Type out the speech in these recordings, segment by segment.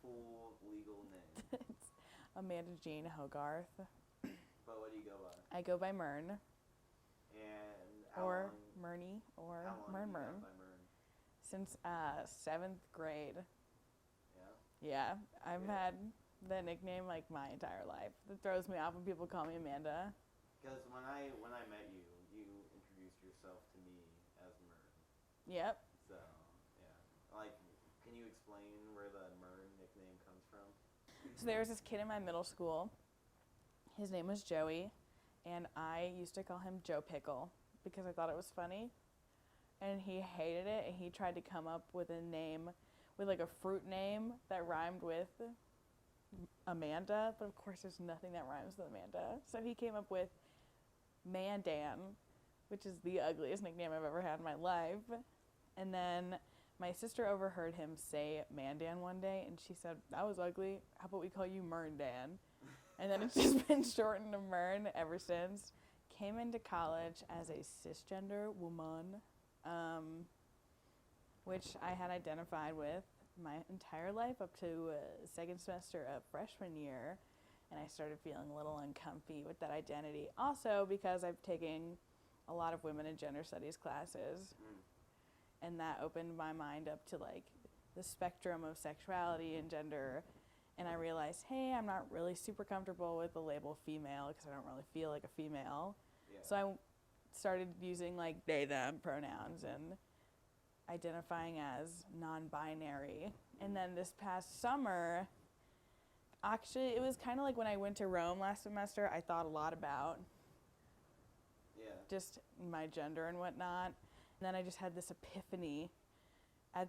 full legal name? It's Amanda Jean Hogarth. But what do you go by? I go by Mern. And Or Merney, or how long have you Mern. gone by Mern? Since 7th grade. Yeah? Yeah, I've Yeah. had that nickname like my entire life. It throws me off when people call me Amanda. Because when I met you, you introduced yourself to me as Mern. Yep. So, yeah. Like, can you explain where the Mern nickname comes from? So there was this kid in my middle school. His name was Joey, and I used to call him Joe Pickle because I thought it was funny. And he hated it, and he tried to come up with a name, with like a fruit name that rhymed with Amanda, but of course there's nothing that rhymes with Amanda. So he came up with Mandan, which is the ugliest nickname I've ever had in my life. And then my sister overheard him say Mandan one day, and she said, "That was ugly. How about we call you Merndan?" And then it's just been shortened to Mern ever since. Came into college as a cisgender woman, which I had identified with my entire life up to second semester of freshman year. And I started feeling a little uncomfy with that identity. Also because I've taken a lot of women and gender studies classes. And that opened my mind up to like the spectrum of sexuality and gender. And I realized, hey, I'm not really super comfortable with the label female because I don't really feel like a female. Yeah. So I started using like they, them pronouns and identifying as non-binary. And then this past summer, actually, it was kind of like when I went to Rome last semester, I thought a lot about just my gender and whatnot. And then I just had this epiphany I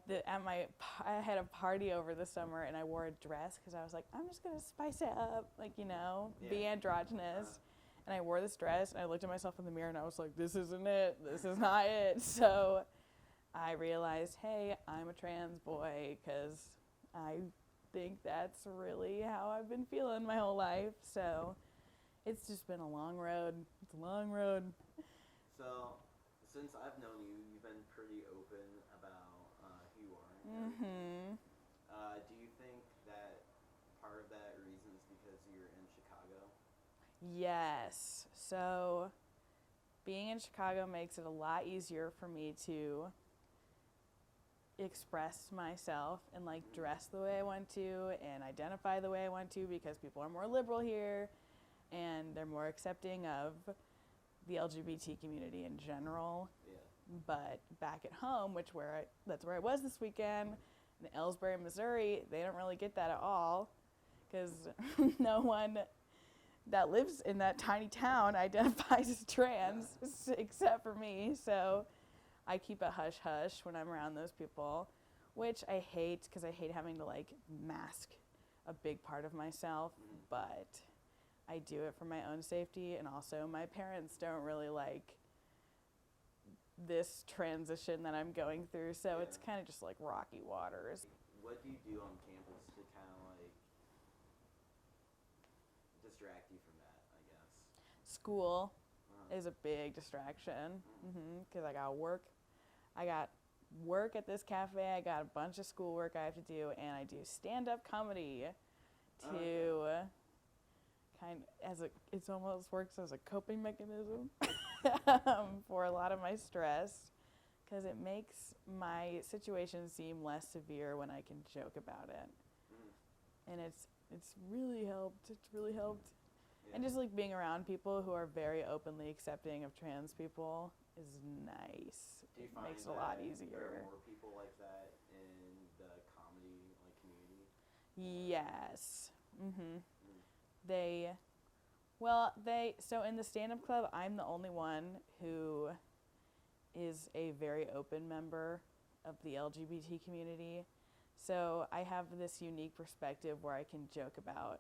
had a party over the summer, and I wore a dress because I was like, I'm just gonna spice it up, like, be androgynous. And I wore this dress, and I looked at myself in the mirror, and I was like, this isn't it. This is not it. So I realized, hey, I'm a trans boy, because I think that's really how I've been feeling my whole life. So it's just been a long road. It's a long road. So since I've known you, you've been pretty open about who you are. Mm-hmm. Do you think that part of that reason is because you're in Chicago? Yes. So being in Chicago makes it a lot easier for me to express myself and like dress the way I want to and identify the way I want to, because people are more liberal here and they're more accepting of the LGBT community in general. Yeah. But back at home, that's where I was this weekend, in Ellsbury, Missouri, they don't really get that at all, because no one that lives in that tiny town identifies as trans except for me. So I keep it hush-hush when I'm around those people, which I hate, because I hate having to like mask a big part of myself. Mm-hmm. But I do it for my own safety, and also my parents don't really like this transition that I'm going through, so it's kind of just like rocky waters. What do you do on campus to kind of like distract you from that, I guess? School is a big distraction, because I got work at this cafe, I got a bunch of schoolwork I have to do, and I do stand-up comedy to it almost works as a coping mechanism for a lot of my stress, because it makes my situation seem less severe when I can joke about it. And it's really helped. It's really helped. Yeah. And just like being around people who are very openly accepting of trans people is nice. Do you it find makes it a lot easier. There are more people like that in the comedy community? Yes. So in the stand-up club, I'm the only one who is a very open member of the LGBT community. So I have this unique perspective where I can joke about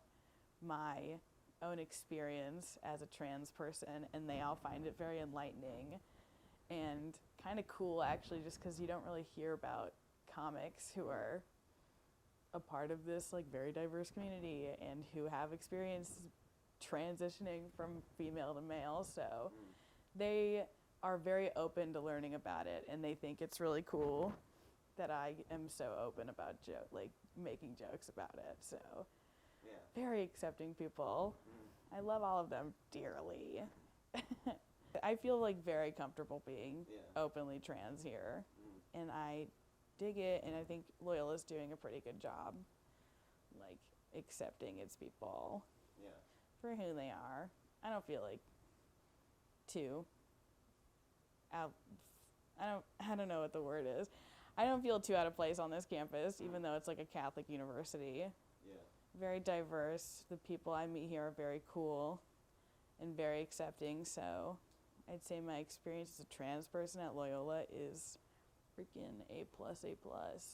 my own experience as a trans person, and they all find it very enlightening and kind of cool, actually, just because you don't really hear about comics who are a part of this like very diverse community and who have experienced transitioning from female to male. So they are very open to learning about it, and they think it's really cool that I am so open about making jokes about it. So Yeah. very accepting people. Mm. I love all of them dearly. I feel like very comfortable being Yeah. openly trans here, Mm. and I dig it, and I think Loyola's doing a pretty good job, like, accepting its people Yeah. for who they are. I don't feel like too out. I don't know what the word is. I don't feel too out of place on this campus, even though it's like a Catholic university. Yeah. Very diverse. The people I meet here are very cool and very accepting. So I'd say my experience as a trans person at Loyola is freaking A plus, A plus.